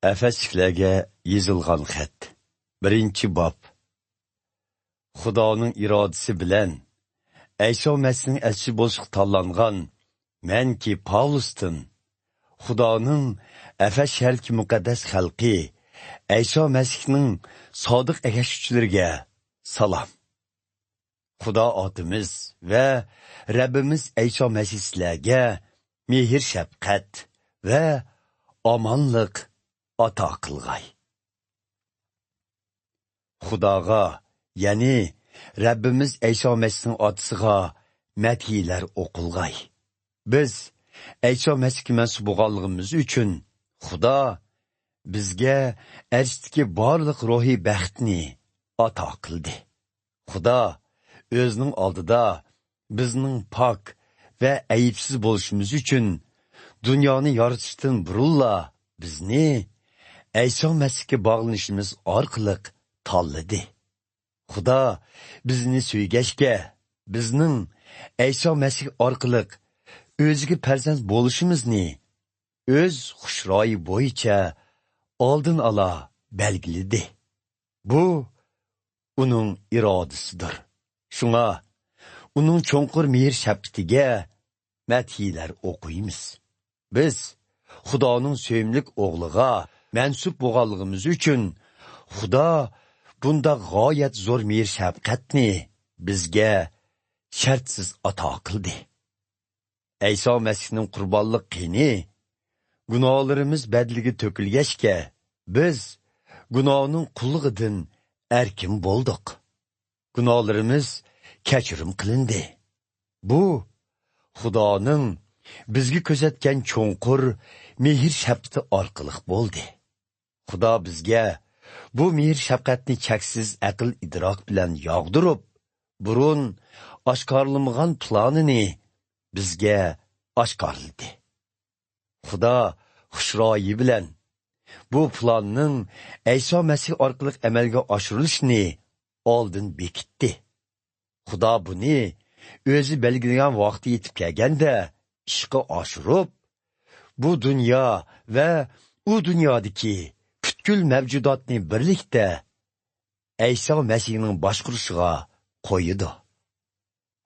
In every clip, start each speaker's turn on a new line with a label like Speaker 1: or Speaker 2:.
Speaker 1: Əfəsliklərə yazılğan xət. 1-ci bab. Xudoning irodasi bilan Ayşo Məsihning elçi bo'lishga tanlangan men ki Pavlustin, Xudoning Əfəs şəhərki müqəddəs xalqi Ayşo Məsihning sodiq ergashuvchilariga salom. Xudo otimiz va Rabbimiz Ayşo Məsih sizlarga mehr shafqat va omonlik ato qilg'ay. Xudoga, ya'ni Rabbimiz Ayşo Məsihning otisiga madhiyalar o'qilg'ay. Biz Ayşo Məsihga mansub bo'lganligimiz uchun Xudo bizga arshdagi barliq ruhiy baxtni ato qildi. Xudo o'zining oldida bizning pok va ayibsiz bo'lishimiz uchun dunyoni yaratishdan burunla bizni Ayşo Məsihga bog'lanishimiz orqali tanladi. Xudo bizni suygashga, bizning Ayşo Məsih orqali o'ziga farzand bo'lishimizni o'z xushroyi bo'yicha oldin ola belgiladi. Bu uning irodasidir. Shunga uning cho'nqur mehr shafqatiga madhiyalar o'qiymiz. Biz Xudoning sevimlik o'g'liga mansub bo'lganligimiz uchun Xudo bunda g'oyat zo'r mehr shafqatni bizga shartsiz ato qildi. Ayşo Məsihning qurbonlik qini gunohlarimiz badliga to'kilgachga biz gunohning qullig'idan erkin bo'ldik. Gunohlarimiz kechirim qilindi. Bu Xudoning bizga ko'rsatgan cho'nqur mehr shafqati orqali bo'ldi. Xudo bizga bu mehr shafqatni cheksiz aql idrok bilan yog'dirib, burun oshkorlanmagan planini bizga oshkorladi. Xudo xushroyi bilan bu planning Ayşo Məsih orqali amalga oshirilishini oldin bekitdi. Xudo buni o'zi belgilagan vaqti yetib kelganda ishga oshirib, bu dunyo va u dunyodagi butkul mavjudotni birlikda Ayşo Məsihning boshqarishiga qo'ydi.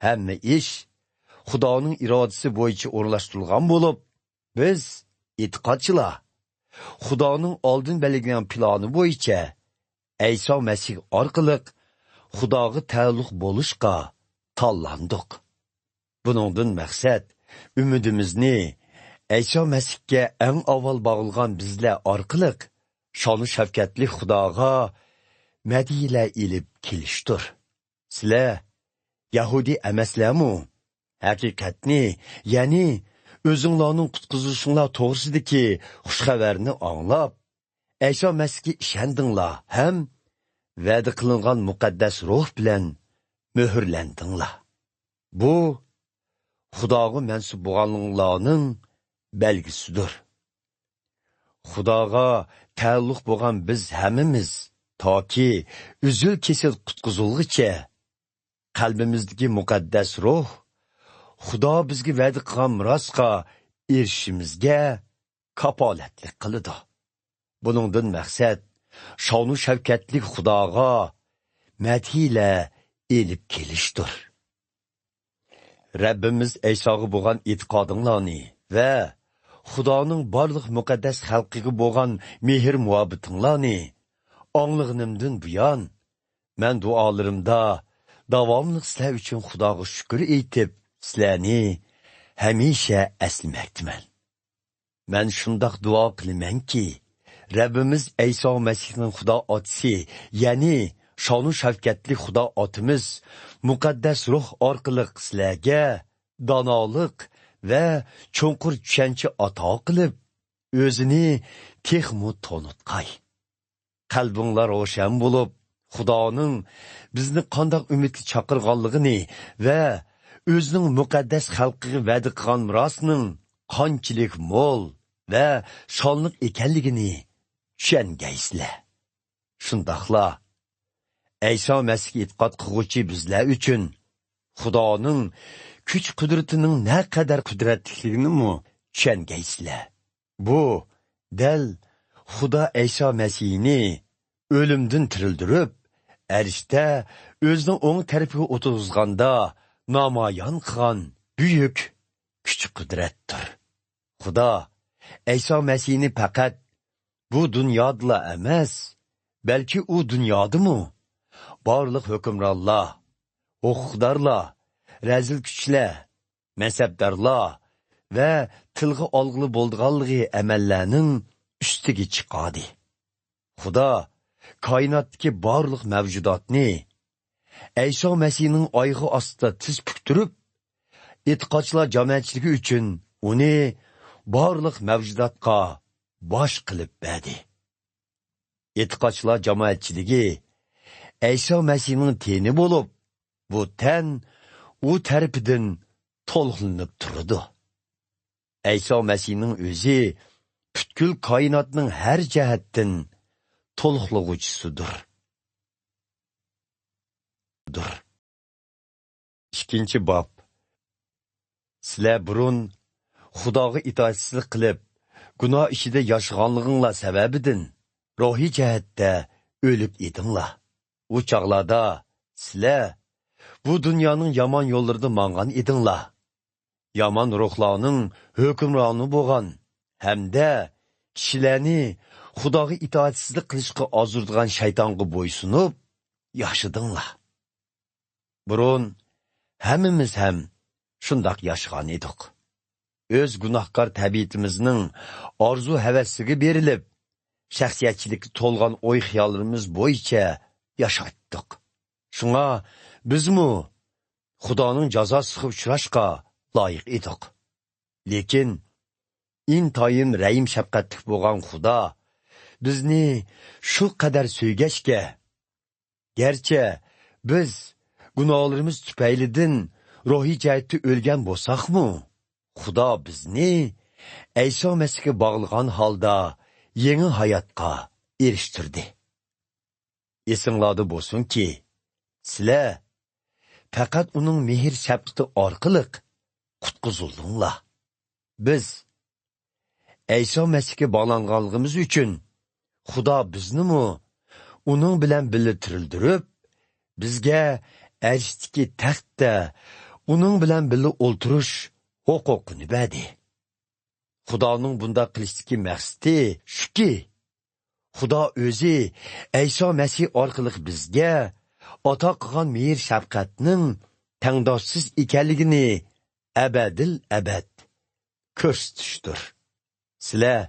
Speaker 1: Hamma ish Xudoning irodasi bo'yicha o'rnashtirilgan bo'lib, biz e'tiqodchilar Xudoning oldin belgilagan plani bo'yicha Ayşo Məsih orqali Xudoga ta'alluq bo'lishga tanlandik. Buningdan maqsad umidimizni Ayşo Məsihga eng avval bog'ilgan bizlar orqali shonu shafqatli Xudoga madhiyalar ilib kelishdir. Sizlar Yahudi emaslarmi? Haqiqatni, ya'ni o'zinglarning qutqizishinglar to'g'risidagi xushxabarni anglab, Ayşo Məsihga ishondinglar ham va'da qilingan muqaddas ruh bilan muhrlandinglar. Bu Xudoga mansub bo'lganlarning belgisidir. Xudoga ta'alluq bo'lgan biz hammamiz toki uzul kesil qutqizilguncha qalbimizdagi muqaddas ruh Xudo bizga va'da qilgan mirosga erishishimizga kapolatlik qiladi. Buningdan maqsad shonu shavkatli Xudoga madhiyalar elib kelishdir. Rabbimiz Ayşoga bo'lgan e'tiqodinglarni va Xudoning barliq muqaddas xalqiga bo'lgan mehr muhabbatinglarni anglag'inimdan buyon men duolarimda davomli sizlar uchun Xudoga shukr aytib, sizlarni hamisha eslamoqdaman. Men shundoq duo qilamanki, Rabbimiz Ayşo Məsihning Xudo otisi, ya'ni shonu shavqatli Xudo otimiz muqaddas ruh orqali sizlarga donolik va cho'nqur tushuncha ato qilib, o'zini texmu tonutqay. Qalbinglar ro'shan bo'lib, Xudoning bizni qanday umidga chaqirganligini va o'zining muqaddas xalqiga va'da qilgan mirosning qanchalik mo'l va shonliq ekanligini tushungaysizlar. Shundaqla Ayşo Məsihga e'tiqod qiluvchi bizlar uchun Xudoning kuch qudratining naqadar qudratliligini tushungaysizlar. Bu dal Xudo Ayso Masihni o'limdan tirildirib, arishda o'zining o'ng tarafiga o'tirg'izganda namoyon qilgan buyuk kuch-qudratdir. Xudo Ayso Masihni faqat bu dunyodala emas, balki u dunyodimi barliq hukmronlar, huquqdorlar, razil kuchlar, mansabdorlar va tilga olg'ili bo'lganligi amallarning ustiga chiqadi. Xudo koinotdagi barliq mavjudotni Ayso Masihning oyog'i ostida tiz buktirib, e'tiqodchilar jamoatchiligi uchun uni barliq mavjudotga bosh qilib berdi. E'tiqodchilar jamoatchiligi Ayso Masihning teni bo'lib, bu tan u tarafidan to'lqinlanib turdi. Ayso Masihning o'zi butkul koinotning har jihatdan to'lqinlovchisidir. Ikkinchi bob. Sizlar burun Xudoga itoatsizlik qilib, gunoh ishida yashaganliginglar sababidan ruhiy jihatda o'lib edinglar. U chaqlarda sizlar bu dunyoning yomon yo'llarida mangan edinglar. Yomon ruhlarning hukmroni bo'lgan hamda kishilarni Xudoga itoatsizlik qilishga ozurdigan shaytonga bo'ysunib yashadinglar. Burun hammamiz ham shundoq yashagan edik. O'z gunohkor tabiatimizning orzu-havasiga berilib, shaxsiyatchilikka to'lgan o'y-xiyollarimiz bo'yicha yashaydik. Shunga bizmi Xudoning jazosiga uchrashga loyiq edik. Lekin intoyin rahim shafqatli bo'lgan Xudo bizni shu qadar so'ygashga, garchi biz gunohlarimiz tufaylidan ruhiy jihatda o'lgan bo'lsakmi, Xudo bizni Ayso Masihga bog'lagan holda yangi hayotga erishtirdi. Esinglarda bo'lsinki, sizlar faqat uning mehr shafqati orqali qutqizildinglar. Biz Ayso Masihga bog'langanligimiz uchun Xudo biznimi uning bilan birga tirildirib, bizga arshdagi taxtda uning bilan birga o'ltirish huquqini berdi. Xudoning bunda qilishdagi maqsadi shuki, Xudo o'zi Ayso Masih orqali bizga ato qilgan mehr shafqatning tangdoshsiz ekanligini abadil abad ko'rsatishdir. Sizlar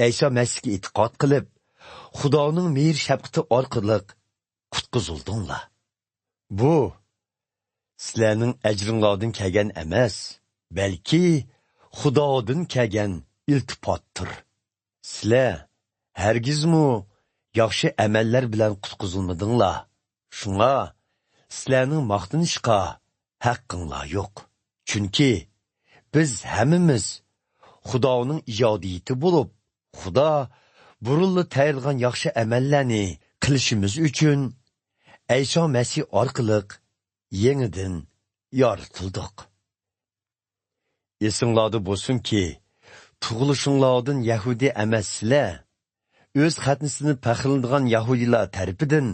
Speaker 1: Ayso Masihga e'tiqod qilib, Xudoning mehr shafqati orqali qutqizildinglar. Bu sizlarning ajringlardan kelgan emas, balki Xudodan kelgan iltifotdir. Sizlar hargizmi yaxshi amallar bilan qutqizilmadinglar. Shunga sizlarning maqtanishga haqqinglar yo'q. Chunki biz hammamiz Xudoning ijodiyati bo'lib, Xudo burunli tayyorlagan yaxshi amallarni qilishimiz uchun Ayso Masih orqali yangidan yoritildik. Esinglarda bo'lsinki, tug'ilishinglardan Yahudi emaslar, o'z xatnisini faxrlanadigan Yahudilar tarafidan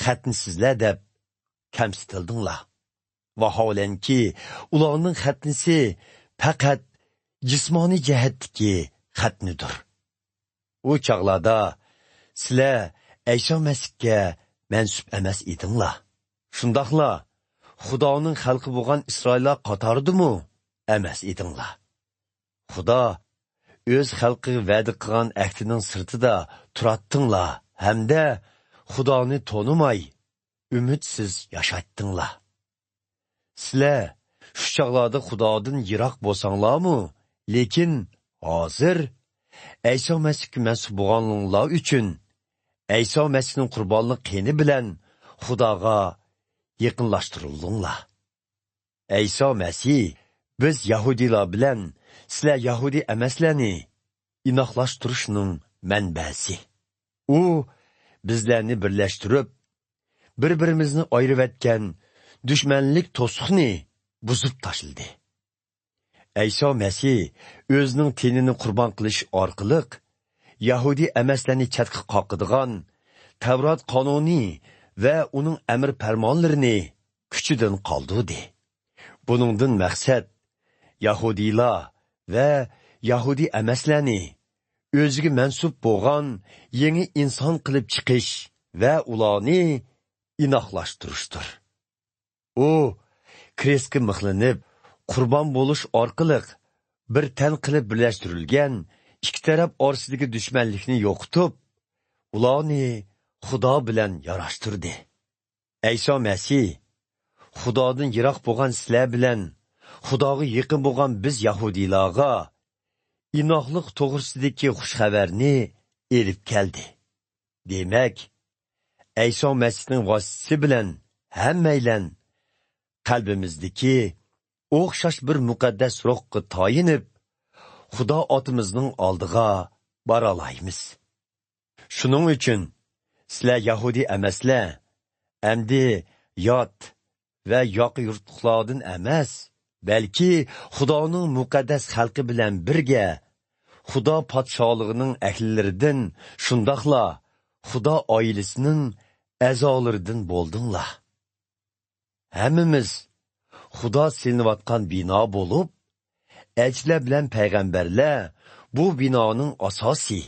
Speaker 1: xatnisizlar deb kamsitildinglar. Vaholanki, ularning xatnisi faqat jismoniy jihatdagi xatnidir. U chaqlarda sizlar Ayso Masihga mansub emas edinglar. Shundaqla Xudoning xalqi bo'lgan Isroillar qatoridimi emas edinglar. Xudo o'z xalqiga va'da qilgan ahdining sirtida turatdinglar hamda Xudoni tanimay umidsiz yashatdinglar. Sizlar shu chaqlarda Xudodan yiroq bo'lsanglarmi, lekin hozir Ayso Masihga mansub bo'lganlar uchun Ayso Masihning qurbonlik qini bilan Xudoga yaqinlashtirildinglar. Ayso Masih biz Yahudilar bilan sizlar Yahudi emaslarni inoqlashtirishning manbasi. U bizlarni birlashtirib, bir-birimizni ayirayotgan dushmanlik to'siqni buzib tashildi. Ayso Masih o'zining tenini qurbon qilish orqali Yahudi emaslarni chatqa qoqadigan Tavrat qonuni va uning amr farmonlarini kuchidan qoldirdi. Buningdan maqsad Yahudilar va Yahudi emaslarni o'ziga mansub bo'lgan yangi inson qilib chiqish va ularni inoqlashtirishdir. U krestga mixlanib, qurbon bo'lish orqali bir tan qilib birlashtirilgan ikki taraf orasidagi dushmanlikni yo'qotib, ularni Xudo bilan yarashtirdi. Ayso Masih Xudodan yiroq bo'lgan sizlar bilan Xudoga yaqin bo'lgan biz Yahudilarga inoqlik to'g'risidagi xushxabarni elib keldi. Demak, Ayso Masihning vositasi bilan hammaylan qalbimizdagi o'xshash bir muqaddas ruhga toyinib, Xudo otimizning oldiga bora olamiz. Shuning uchun sizlar Yahudi emaslar, amdi yot va yoqi yurtliqlardan emas, balki Xudoning muqaddas xalqi bilan birga Xudo podshohligining ahllaridan, shundoqla Xudo oilasining a'zolaridan bo'ldinglar. Hammamiz Xudo silinayotgan bino bo'lib, elchilar bilan payg'ambarlar bu binoning asosi.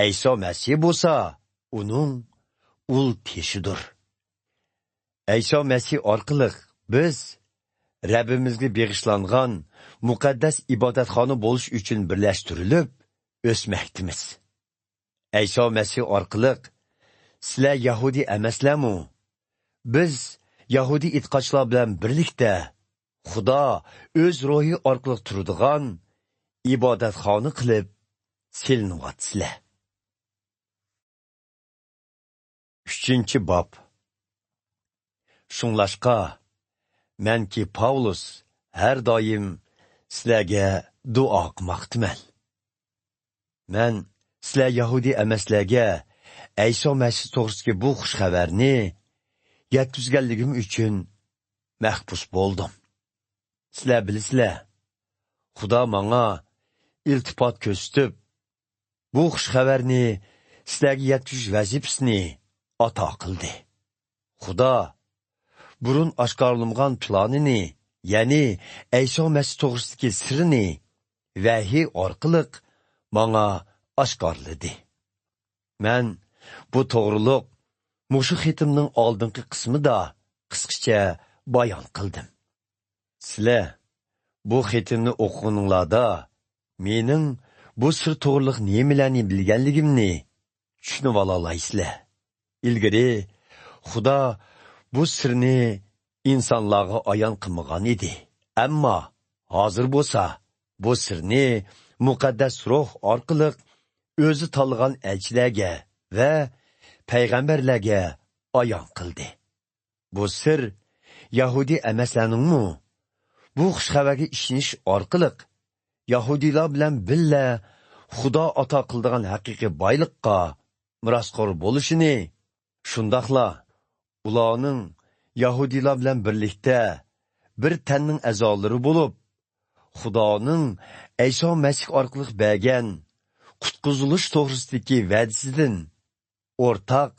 Speaker 1: Ayso Masih bo'lsa, uning ul teshidir. Ayso Masih orqali biz Rabbimizga beg'ishlangan muqaddas ibodatxona bo'lish uchun birlashtirilib o'smoqdimiz. Ayso Masih orqali sizlar Yahudi emaslarmi? Biz Yahudi itqochlar bilan birlikda Xudo o'z ruhi orqali turadigan ibodatxona qilib silinyapsizlar. 3-bob. Shunlashqa menki Pavlus har doim sizlarga duo qilmoqdaman. Men sizlar Yahudi emaslarga Ayso Masih to'g'risidagi bu xush xabarni yetkazganligim uchun mahbus bo'ldim. Sizlar bilasizlar, Xudo menga iltifot ko'rsatib, bu xush xabarni sizlarga yetkazish vazifasini ato qildi. Xudo burun oshkorlangan planini, ya'ni Ayso Masih to'g'risidagi sirni vahiy orqali menga oshkorladi. Men bu to'g'riliq mushu xitimning oldingi qismida qisqacha bayon qildim. Sizlar bu xitimni o'qiganinglarda mening bu sir to'g'riliq nimalarni bilganligimni tushunib olasizlar. Ilgari Xudo bu sirni insonlarga ayon qilmagan edi. Ammo hozir bo'lsa bu sirni muqaddas ruh orqali o'zi tanlagan elchilarga va payg'ambarlarga ayon qildi. Bu sir Yahudi emaslarningmi? Bu xushxabarga ishonish orqali Yahudilar bilan birga Xudo ato qildigan haqiqiy boyliqqa mirosxo'r bo'lishini, shundoqla ularning Yahudilar bilan birlikda bir tanning a'zolari bo'lib, Xudoning Ayso Masih orqali bergan qutqizilish to'g'risidagi va'dasidan o'rtaq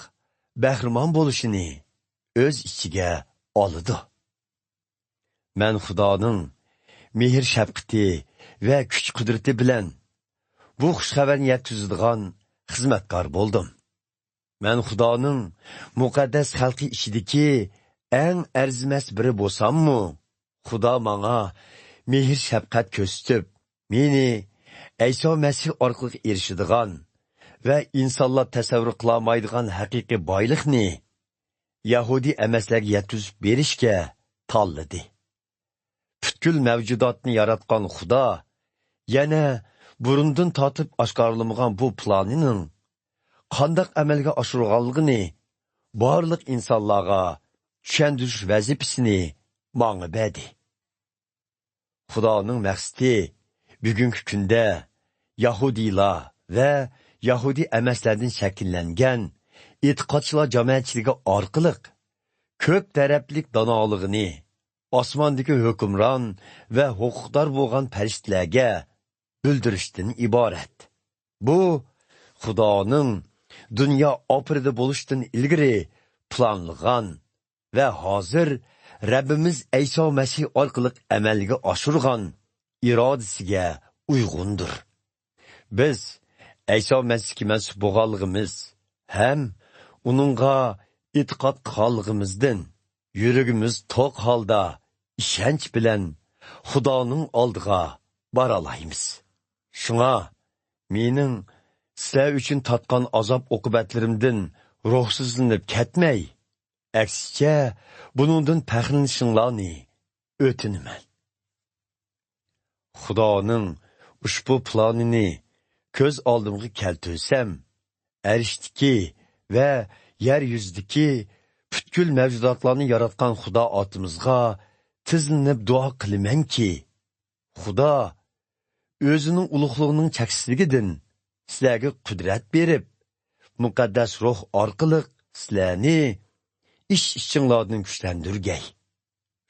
Speaker 1: bahramon bo'lishini o'z ichiga oladi. Men Xudoning mehr shafqati va kuch-qudrati bilan bu xushxabarni yetkazadigan xizmatkor bo'ldim. Men Xudoning muqaddas xalqi ichidagi eng arzimas biri bo'lsammi, Xudo menga mehr shafqat ko'rsatib, meni Ayso Masih orqali erishadigan va insonlar tasavvur qilolmaydigan haqiqiy boylikni Yahudi emaslarga yetkazib berishga tanladi. Butkul mavjudotni yaratgan Xudo yana burundan tortib oshkorlamagan bu planining qandoq amalga oshirganligini barliq insonlarga tushuntirish vazifasini menga berdi. Xudoning maqsadi bugungi kunda Yahudilar va Yahudi emaslardan shakllangan e'tiqodchilar jamoatchiligi orqali ko'p taraflik donoligini osmondagi hukmron va huquqdor bo'lgan farishtalarga bildirishdan iborat. Bu Xudoning dunyo oprida bo'lishdan ilgari planlagan va hozir Rabbimiz Ayso Masih orqali amalga oshirgan irodasiga uyg'undir. Biz Ayso Masihga mansub bo'lganligimiz ham uningga e'tiqod qilganligimizdan yuragimiz to'q holda ishonch bilan Xudoning oldiga bora olamiz. Shunga mening sizlar uchun tatgan azob oqibatlarimdan ruhsizlanib ketmay, aksicha buningdan faxrlanishinglarni o'tinaman. Xudoning ushbu planini ko'z oldimga keltirsam, arishdiki va yer yuzidagi butkul mavjudotlarni yaratgan Xudo otimizga tizlanib duo qilamanki, Xudo o'zining ulug'ligining cheksizligidan sizlarga qudrat berib, muqaddas ruh orqali sizlarni ish-ishinglardan kuchlantirgay.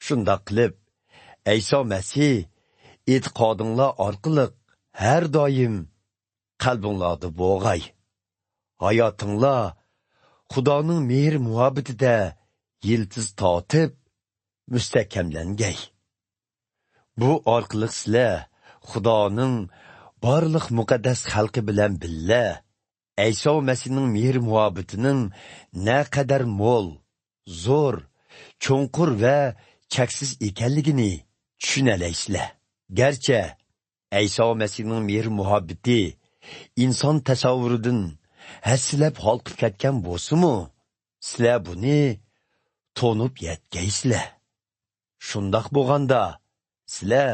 Speaker 1: Shunda qilib, Ayso Masih e'tiqodinglar orqali har doim qalbinglarda bo'lg'ay. Hayotinglar Xudoning mehr muhabbatida yiltiz tortib, mustahkamlangay. Bu orqali sizlar Xudoning barliq muqaddas xalqi bilan billa Ayso Masihning mehr muhabbatining na qadar mo'l, zo'r, cho'nqur va cheksiz ekanligini tushunalaysizlar. Garchi Ayso Masihning mehr muhabbati inson tasavvuridan hassilab holqib ketgan bo'lsa-mu, sizlar buni to'nib yetgaysizlar. Shundoq bo'lganda, sizlar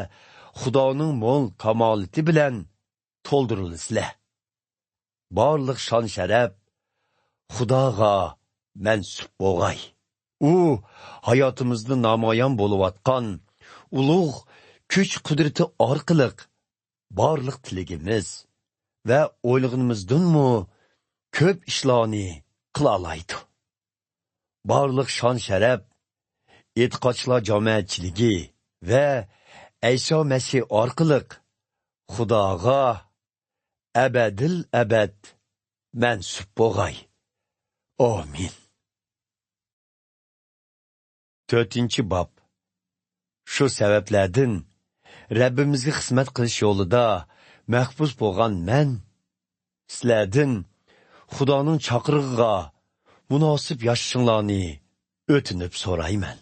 Speaker 1: Xudoning mo'l kamolati bilan to'ldirilsizlar. Barliq shon sharaf Xudoga mansub bo'lg'ay. U hayotimizda namoyon bo'layotgan ulug' kuch qudrati orqali barliq tilagimiz va o'ylig'imizdanmi ko'p ishlarni qila oladi. Barliq shon sharaf e'tiqodchilar jamoatchiligi va Ayso Masih orqali Xudoga abadil abad mansub bo'lg'ay. Amin. 4-bob. Shu sabablardan Rabbimizga xizmat qilish yo'lida mahbus bo'lgan men sizlardan Xudoning chaqirig'iga munosib yashashinglarni o'tinib so'rayman.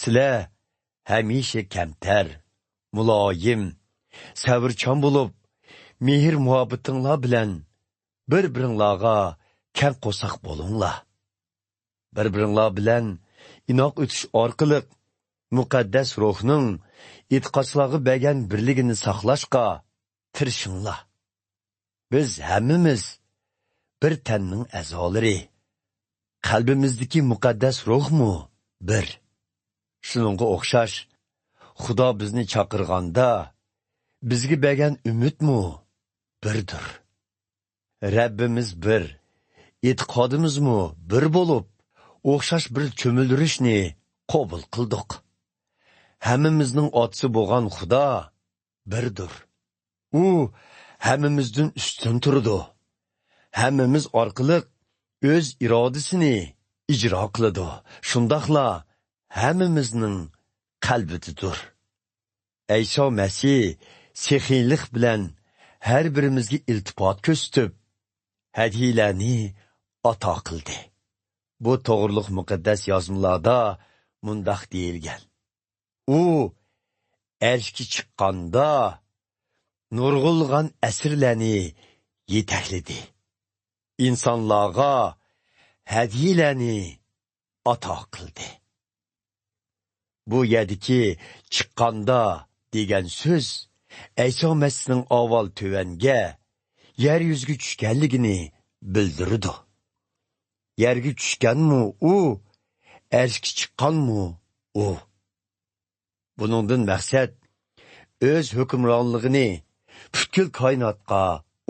Speaker 1: Sizlar hamisha kamtar, muloyim, sabrchan bo'lib, mehr muhabbatinglar bilan bir-biringlarga kam qo'saq bo'linglar. Bir-biringlar bilan inoq o'tish orqali muqaddas ruhning e'tiqodchilarga bergan birligini saqlashga tirishinglar. Biz hammamiz bir tanning a'zolari. Qalbimizdagi muqaddas ruhmu bir. Shuningga o'xshash, Xudo bizni chaqirganda bizga bergan umidmu birdir. Rabbimiz bir, e'tiqodimizmu bir bo'lib, o'xshash bir cho'mildirishni qabul qildik. Hammamizning otasi bo'lgan Xudo birdir. U hammamizdan ustun turdi. Hammamiz orqali o'z irodasini ijro qiladi. Shundaqla hammamizning qalbididir. Ayso Masih sexiylik bilan har birimizga iltifot ko'rsatib, hadiyalarni ato qildi. Bu to'g'riliq muqaddas yozmalarda mundaq deyilgan. U erishga chiqqanda nurg'ulg'an asrlarni yetakladi. İnsanlarga hadiyelarni ato qildi. Bu yerdiki chiqqanda degan so'z Ayso Masihning avval tövanga yer yuziga tushganligini bildirdi. Yerga tushganmi u, erishga chiqqanmi u. Buningdan maqsad o'z hukmronligini butkul koinotga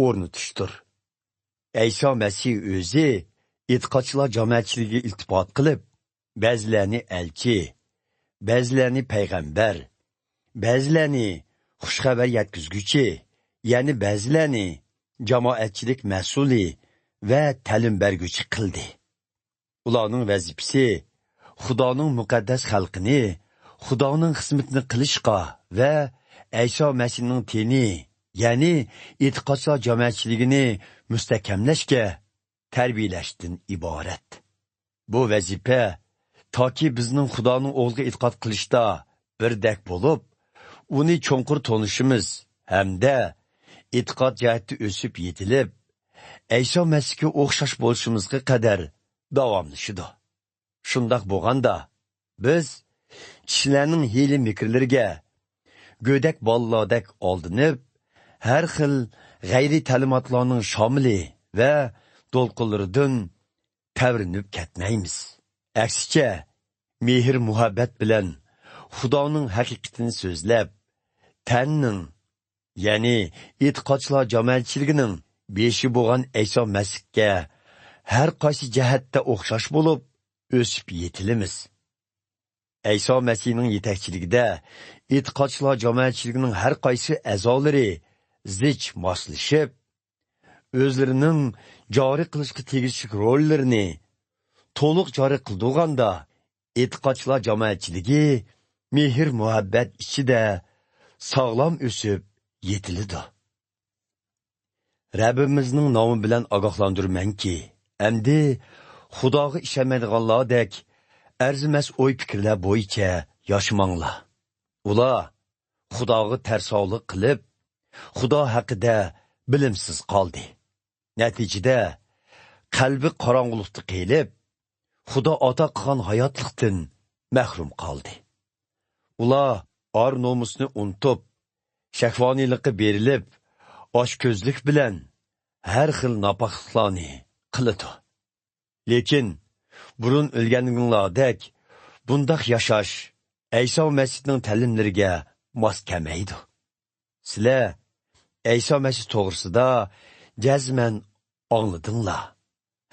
Speaker 1: o'rnatishdir. Ayso Masih o'zi e'tiqodchilar jamoatchiligiga iltifot qilib, ba'zilarni elchi, ba'zilarni payg'ambar, ba'zilarni xushxabar yetkazguchi, ya'ni ba'zilarni jamoatchilik mas'uli ve ta'lim bergüchi qildi. Ularning vazifasi Xudoning muqaddas xalqini Xudoning xizmatini qilishga va Ayso Masihning teni, ya'ni e'tiqodchilar jamoatchiligini mustahkamlashga tarbiyalashdan iborat. Bu vazifa toki bizning Xudoning o'g'liga e'tiqod qilishda birdek bo'lib, uni cho'nqur tonishimiz hamda e'tiqod jihati o'sib yetilib, Ayso Masihga o'xshash bo'lishimizga qadar davomlashidir. Shundoq bo'lganda, biz kishilarning hiyla mikrlariga, go'dak bolalardek oldinib, har xil g'ayri ta'limotlarning shomili va to'lqinlaridan tavrinib ketmaymiz. Aksicha, mehr muhabbat bilan Xudoning haqiqatini so'zlab, tanning, ya'ni e'tiqodchilar jamoatchiligining beshi bo'lgan Ayso Masihga har qaysi jihatda o'xshash bo'lib, o'sib yetilimiz. Ayso Masihning yetakchiligida e'tiqodchilar jamoatchiligining har qaysi a'zolari zich moslashib, o'zlarining joriy qilishga tegishli rollarini to'liq joriy qildiganda, e'tiqodchilar jamoatchiligi mehr muhabbat ichida sog'lom o'sib yetiladi. Rabbimizning nomi bilan ogohlantirmanki, endi Xudoga ishonmaydiganlardek arzimas o'y fikrlar bo'yicha yashmanglar. Ular Xudoga tarsoqlik qilib, Xudo haqida bilimsiz qoldi. Natijada qalbi qorong'ulikda qilib, Xudo ata qilgan hayotlikdan mahrum qoldi. Ular or nomusni unutib, shahvoniylikqa berilib, oshko'zlik bilan har xil nopaqliklarni qiladi. Lekin burun o'lganinglardek bundaq yashash Ayso Masihning ta'limlariga mos kelmaydi. Sizlar Ayso Masih to'g'risida jazman angladinglar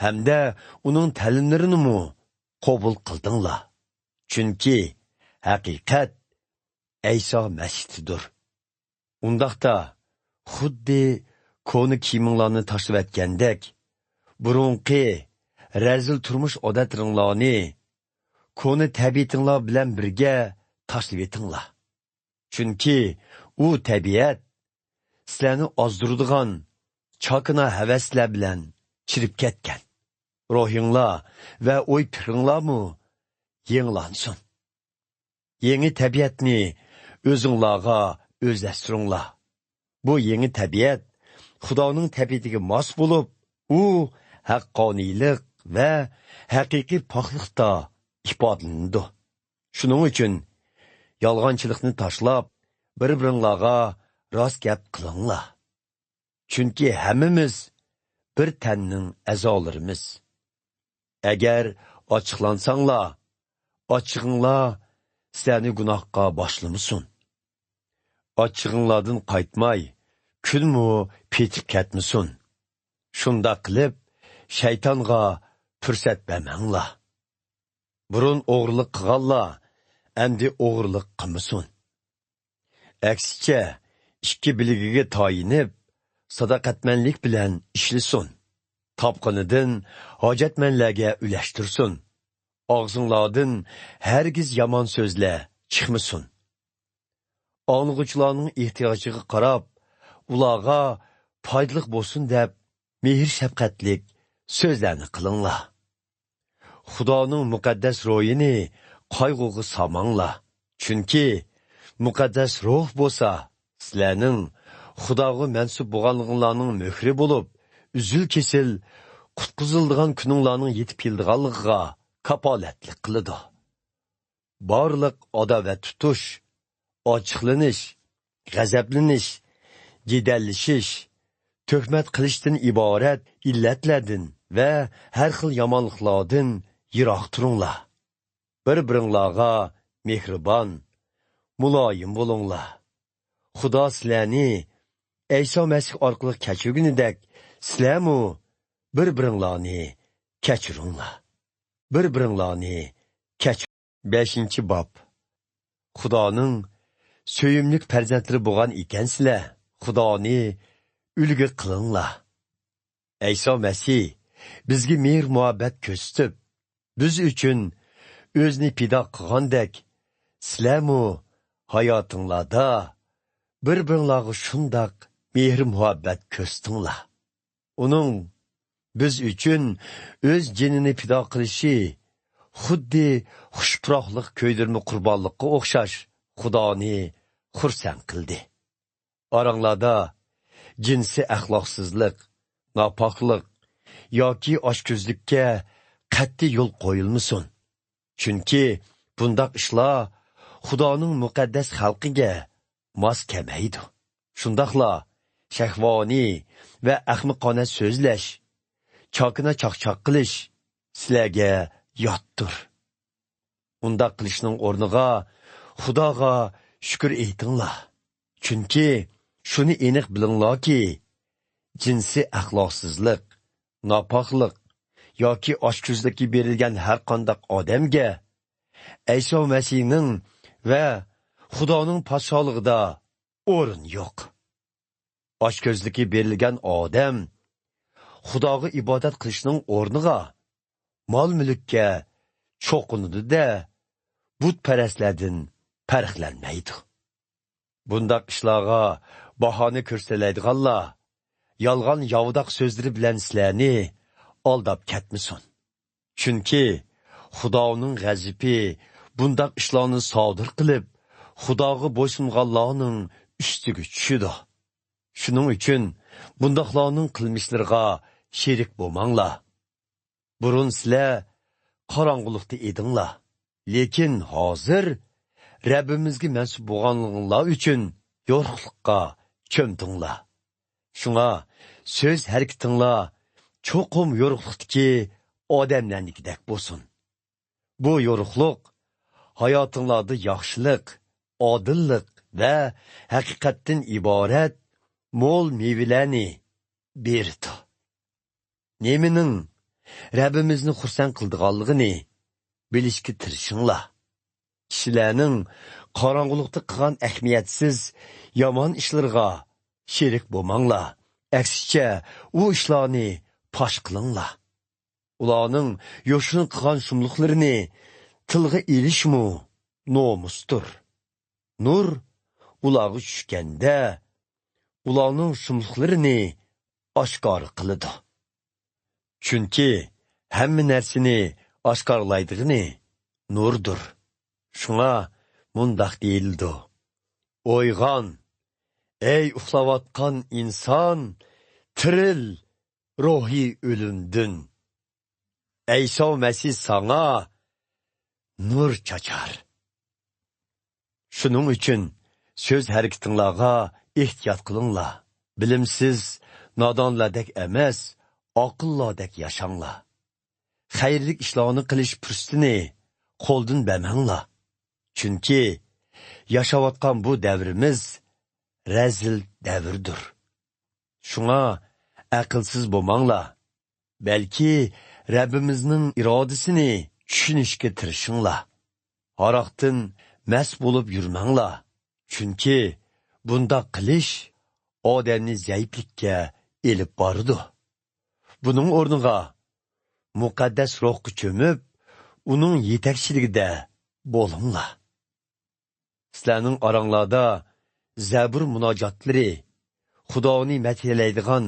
Speaker 1: hamda uning ta'limlarini qabul qildinglar. Chunki haqiqat Ayso Masihdir. Undaqda xuddi ko'ni kiyiminglarni tashlab etgandek, burunqi razil turmush odatlaringlarni ko'ni tabiatinglar bilan birga tashlab etinglar. Chunki u tabiat sizlarni ozdiradigan chokina havaslar bilan chirib ketgan. Ruhinglar va o'y fikringlarmi yenglansin. Yangi tabiatni o'zinglarga o'zlashtiringlar. Bu yangi tabiat Xudoning tabiatiga mos bo'lib, u haqqoniylik va haqiqiy poklikda ifodalanadi. Shuning uchun yolg'onchilikni tashlab, bir-biringlarga rost gap qilinglar. Chunki hammamiz bir tanning a'zolarimiz. Agar ochiqlansanglar, ochig'inglar sizlarni gunohga boshlamasin. Ochig'inglardan qaytmay, kunmu petib ketmasin. Shunda qilib, shaytonga fursat bermanglar. Burun o'g'irlik qilganlar endi o'g'irlik qilmasin. Aksicha, ikki biligiga tayinib, sadoqatmanlik bilan ishlasin. Topqinidan hojatmanlarga ulashtirsin. Og'zinglardan hargiz yomon so'zlar chiqmasin. Anlıqçılarının ehtiyojiga qarab, ularga foydali bo'lsin deb mehr shafqatlik so'zlarni qilinglar. Xudoning muqaddas ro'yini qayg'uga solmanglar. Chunki muqaddas ruh bo'lsa, sizlarning Xudoga mansub bo'lganliginglarning muhri bo'lib, uzil-kesil qutqiziladigan kuninglarning yetib keldiganligiga kapolatlik qiladi. Barliq adovat tutish, ochiqlanish, g'azablanish, jidallashish, tuhmat qilishdan iborat illatlardan va har xil yomonliklardan yiroq turinglar. Bir-biringlarga mehribon, muloyim bo'linglar. Xudo sizlarni Ayso Masih orqali kechirgunidek, sizlarmu bir-biringlarni kechiringlar. Bir-biringlarni kechir. 5-bob. Xudoning söyümlük farzandlari bo'lgan ekansizlar, Xudoni ulgu qilinglar. Ayso Masih bizga mehr muhabbat ko'rsatib, biz uchun o'zini pido qilgandek, sizlarmu hayotinglarda bir-biringlarga shundoq mehr muhabbat ko'rsatinglar. Uning biz uchun o'z jinini pido qilishi xuddi xushpuroqlik ko'ydirma qurbonlikqa o'xshash Xudoni xursand qildi. Oranglarda jinsi axloqsizlik, nopoklik yoki oshko'zlikka qat'iy yo'l qo'yilmasin. Chunki bundoq ishlar Xudoning muqaddas xalqiga mos kelmaydi. Shundaqla shahvoniy va ahmoqona so'zlash, chokina chaqchaq qilish sizlarga yotdir. Undaq qilishning o'rniga Xudoga shukr aytinglar. Chunki shuni aniq bilinglarki, jinsi axloqsizlik, nopoklik yoki oshko'zlikka berilgan har qanday odamga Ayso Masihning va Xudoning podsholigida o'rin yo'q. Oshko'zlikka berilgan odam Xudoga ibodat qilishning o'rniga mol-mulkka cho'qinadi-da, butparastlardan farqlanmaydi. Bundaq ishlarga bahona ko'rsatiladiganlar yolg'on yovdoq so'zlari bilan sizlarni aldab ketmasin. Chunki Xudoning g'azabi bundaq ishlarni sodir qilib, Xudoga bo'ysunganlarning ustiga tushidi. Shuning uchun bundaqlarning qilmishlariga sherik bo'lmanglar. Burun sizlar qorong'ulikda edinglar, lekin hozir Rabbimizga mansub bo'lganliginglar uchun yorug'likqa cho'mdinglar. Shunga so'z harakatinglar cho'qim yorug'likdagi odamlarnikidek bo'lsin. Bu yorug'lik hayotinglarda yaxshilik, odillik va haqiqatdan iborat mo'l mevalarni berdi. Nemining Rabbimizni xursand qildiganligini bilishga tirishinglar. Kishilarning qorong'ulikda qilgan ahamiyatsiz yomon ishlarga sherik bo'lmanglar. Aksicha, u ishlarni fosh qilinglar. Ularning yo'shin qilgan shumliqlarini tilga ilishmu nomusdir. Nur ularga tushganda ularning shumliqlarini oshkor qiladi. Chunki hamma narsani oshkorlaydigini nurdir. Shunga mundaq deyildi. O'yg'on, ey uxlayotgan inson, tiril ruhiy o'limdin. Ayso Masih sana nur chachar. Shuning uchun so'z harakatinglarga ehtiyot qilinglar. Bilimsiz, nodonlardek emas, aqllardek yashanglar. Xayrli ishlarni qilish fursatini qo'ldan bermanglar. Chunki yashayotgan bu davrimiz razil davrdir. Shunga aqlsiz bo'lmanglar. Balki Rabbimizning irodasini tushunishga tirishinglar. Haroqdan mast bo'lib yurmanglar. Chunki bunda qilish odamni zaiflikka elib bordi. Buning o'rniga muqaddas ruhga cho'mib, uning yetakchiligida bo'linglar. Sizlarning oranglarda zabur munojotlari, Xudoni madhiylaydigan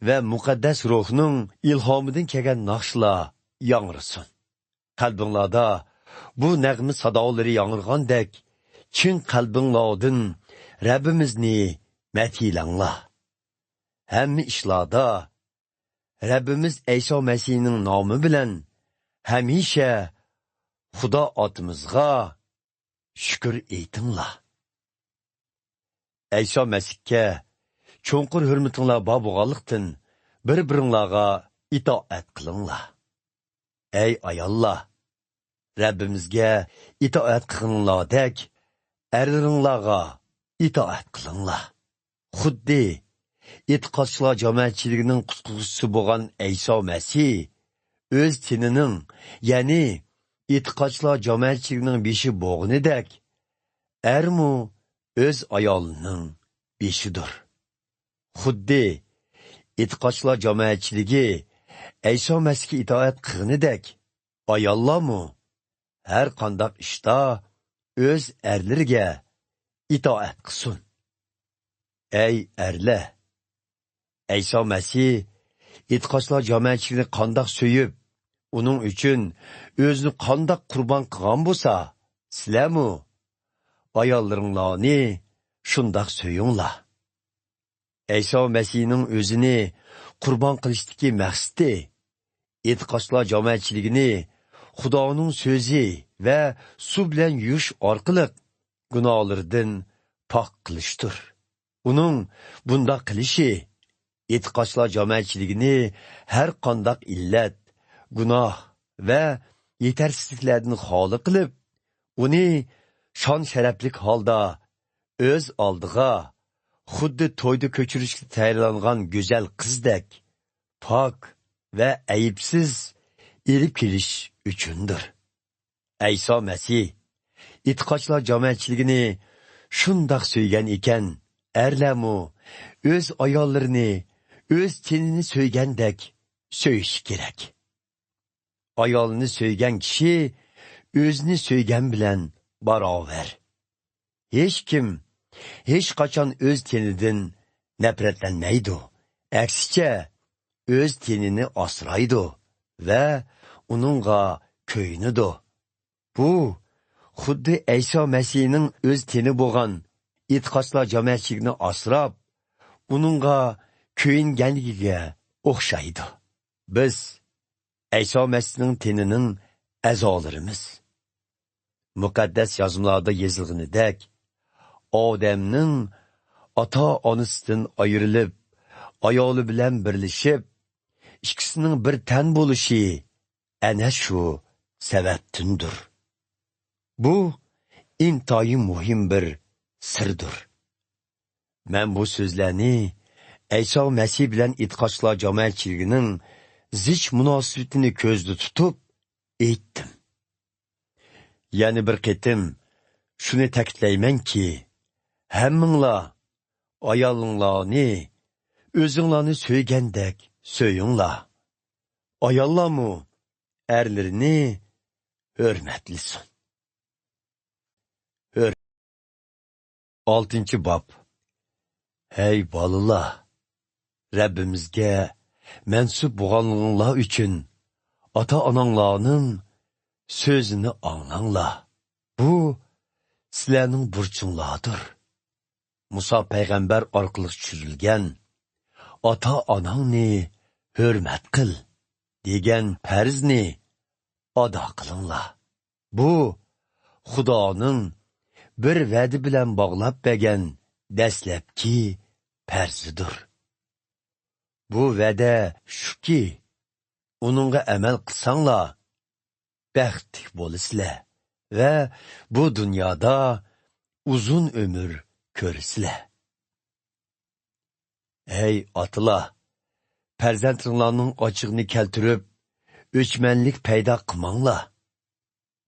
Speaker 1: va muqaddas ruhning ilhomidan kelgan naqshlar yangrasin. Qalbinglarda bu nag'mi sadolari yangirgandek, chin qalbinglardan Rabbimizni madhiylanglar. Hamma ishlarda Rabbimiz Ayso Masihning nomi bilan hamisha Xudo otimizga shukr aytinglar. Ayso Masihga cho'nqur hurmatinglar bor bo'lganlikdan bir-biringlarga itoat qilinglar. Ey ayollar, Rabbimizga itoat qilinglardek, erlaringlarga itoat qilinglar. Xuddi e'tiqodchilar jamoatchiligining qutquchisi bo'lgan Ayso Masih o'z tinining, ya'ni e'tiqodchilar jamoatchiligining beshi bo'lganidek, ermu o'z ayolining beshidir. Xuddi e'tiqodchilar jamoatchiligi Ayso Masihga itoat qilganidek, ayollarmu har qanday ishda o'z erlariga itoat qilsin. Ey erlar, Ayso Masih e'tiqodchilar jamoatchiligini qandoq so'yib, uning uchun o'zini qandoq qurbon qilgan bo'lsa, sizlarmu ayollaringlarni shundoq so'yinglar. Ayso Masihning o'zini qurbon qilishdagi maqsadi e'tiqodchilar jamoatchiligini Xudoning so'zi va suv bilan yuvish orqali gunohlardan pok qilishdir. Uning bundoq qilishi e'tiqodchilar jamoatchiligini har qanday illat, gunoh va yetersizliklardan xoli qilib, uni shon sharaflik holda o'z oldiga xuddi to'yda ko'chirishga tayyorlangan go'zal qizdek pok va ayibsiz elib kelish uchundir. Ayso Masih e'tiqodchilar jamoatchiligini shundoq so'ygan ekan, erlarmu o'z ayollarini o'z tenini so'ygandek so'yishi kerak. Ayolni so'ygan kishi o'zini so'ygan bilan barobar. Hech kim hech qachon o'z tenidan nafratlanmaydi. Aksicha, o'z tenini asraydi va uningga ko'yinadi. Bu xuddi Ayso Masihning o'z teni bo'lgan e'tiqodchilar jamoatchiligini asrab, uningga ko'yinganligiga o'xshaydi. Biz Ayso Masihning tenining a'zolarimiz. Muqaddas yozmalarda yozilganidek, odamning ota-onasidan ayrilib, ayoli bilan birlashib, ikkisining bir tan bo'lishi ana shu sababdandir. Bu intoyin muhim bir sirdir. Men bu so'zlarni Ayso Masih bilan e'tiqodchilar jamoatchiligining zich munosabatini ko'zda tutib aytdim. Yana bir qatim shuni ta'kidlaymanki, hammanglar ayolinglarni o'zinglarni so'ygandek so'yinglar. Ayollarmu erlarini hurmatlisin. 6. bob. Hey bolalar, Rabbimizga mansub bo'lganinglar uchun ota-onanglarning so'zini anglanglar. Bu sizlarning burchinglardir. Musa payg'ambar orqali tushirilgan ota-onangni hurmat qil degan farzni ado qilinglar. Bu Xudoning bir va'da bilan bog'lab bergan dastlabki farzidir. Bu va'da shuki, uningga amal qilsanglar baxtli bo'lasizlar va bu dunyoda uzun ömür ko'rsizlar. Ey otalar, farzandlaringlarning ochig'ini keltirib, o'chmanlik paydo qilmanglar.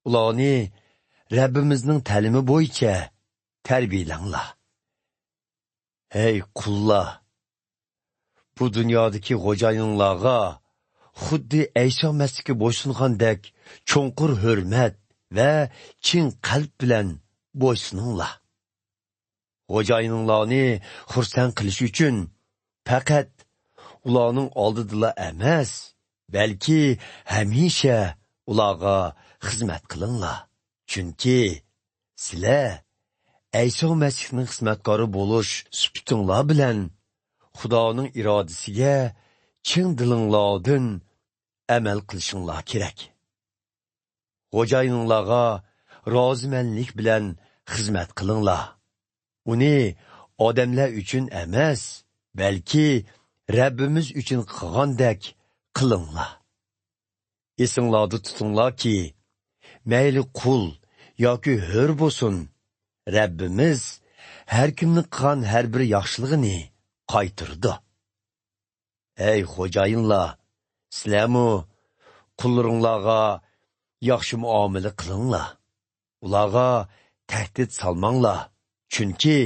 Speaker 1: Ularni Rabbimizning ta'limi bo'yicha tarbiyalanglar. Ey qullar, bu dunyodagi xo'jayinlarga xuddi Ayso Masihga bo'ysungandek cho'nqur hurmat va chin qalb bilan bo'ysuninglar. Xo'jayinlarni xursand qilish uchun faqat ularning oldida emas, balki hamisha ularga xizmat qilinglar. Chunki sizlar Ayso Masihning xizmatkori bo'lish sifatinglar bilan Xudoning irodasiga chin dilinglardan amal qilishinglar kerak. Xo'jayinlarga rozimanlik bilan xizmat qilinglar. Uni odamlar uchun emas, balki Rabbimiz uchun qilgandek qilinglar. Esinglarda tutinglarki, mayli qul yoki hur bo'lsin, Rabbimiz har kimni qilgan har bir yaxshiligini qaytirdi. Ey xo'jayinlar, sizlarmu qullaringlarga yaxshi muomala qilinglar. Ularga tahdid salmanglar. Chunki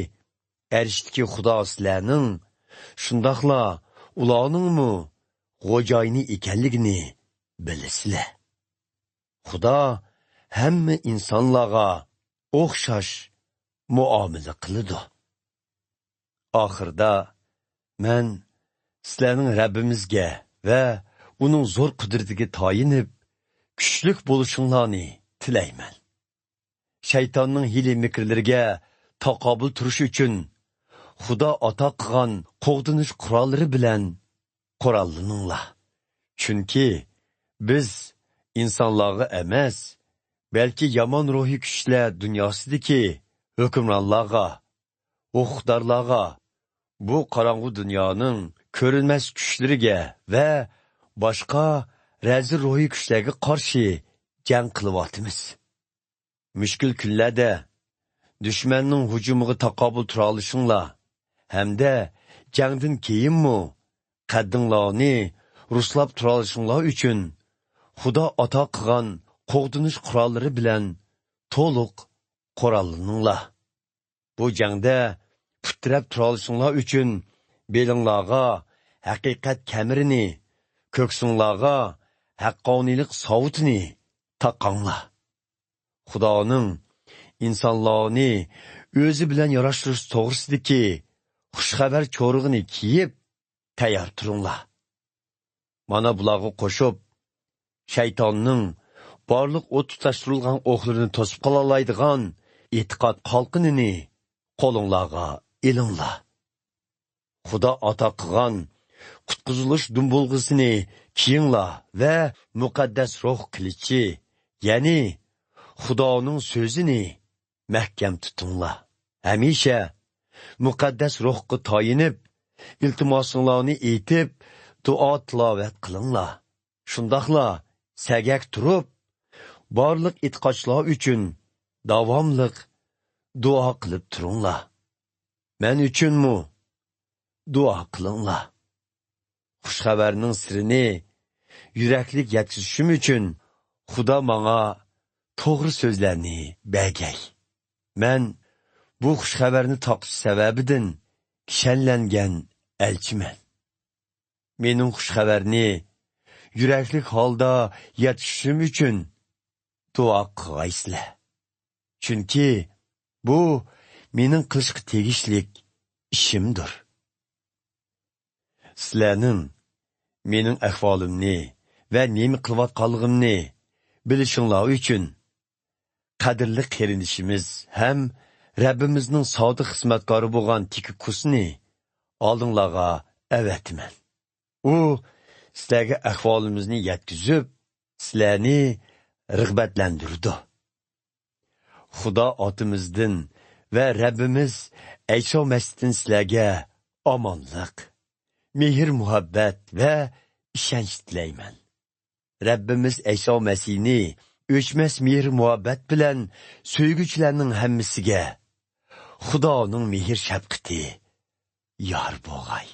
Speaker 1: arshdagi Xudo sizlarning, shundoqla ularningmi xo'jayini ekanligini bilasizlar. Xudo hamma insonlarga o'xshash muomala qiladi. Oxirda men sizlarning Rabbimizga va uning zo'r qudratiga toyinib, kuchlik bo'lishinglarni tilayman. Shaytonning hiyla mikrlariga taqobil turish uchun Xudo ato qilgan qo'g'dinish qurollari bilan qurollaninglar. Chunki biz insonlarga emas, balki yomon ruhiy kuchlar dunyosidagi hukmronlarga, huquqdorlarga, bu qorong'u dunyoning ko'rinmas kuchlariga va boshqa razil ruhiy kuchlarga qarshi jang qilyapmiz. Mushkul kunlarda dushmanning hujumiga taqobil tura olishinglar hamda jangdan keyinmi qaddinglarni ruslab tura olishinglar uchun Xudo ato qilgan qo'g'dinish qurollari bilan to'liq qurollaninglar. Bu jangda putirab tura olishinglar uchun belinglarga haqiqat kamirini, ko'ksinglarga haqqoniylik savutini taqanglar. Xudoning insonlarni o'zi bilan yarashtirish to'g'risidagi xushxabar cho'rig'ini kiyib tayyor turinglar. Mana bularga qo'shib, shaytonning barliq o't tutashtirilgan o'qlarini to'sib qola oladigan e'tiqod qalqinini qo'linglarga ilinglar. Xudo ato qilgan qutqizilish dumbulg'isini kiyinglar va muqaddas ruh qilichi, ya'ni Xudoning so'zini mahkam tutinglar. Hamisha muqaddas ruhga toyinib, iltimosinglarni aytib, duo tilovat qilinglar. Shundaqla sagak turib, barliq e'tiqodchilar uchun davomliq duo qilib turinglar. Men uchunmi duo qilinglar. Xushxabarning sirini yuraklik yetkazishim uchun Xudo menga to'g'ri so'zlarni bergay. Men bu xushxabarni toqish sababidan kishanlangan elchiman. Mening xushxabarni yuraklik holda yetkazishim uchun duo qilgaysizlar. Chunki bu mening qilishga tegishlik ishimdir. Sizlarning mening ahvolimni va nima qilayotganligimni bilishinglar uchun qadrli qarindishimiz ham Rabbimizning sodiq xizmatkori bo'lgan Tikikusni oldinglarga avatman. U sizlarga ahvolimizni yetkazib, sizlarni rag'batlantirdi. Xudo otimizdan va Rabbimiz Ayso Masihdan sizlarga omonlik, mehr muhabbat va ishonch tilayman. Rabbimiz Ayso Masihni o'chmas mehr muhabbat bilan so'yguvchilarning hammasiga Xudoning mehr shafqati yor bo'lg'ay.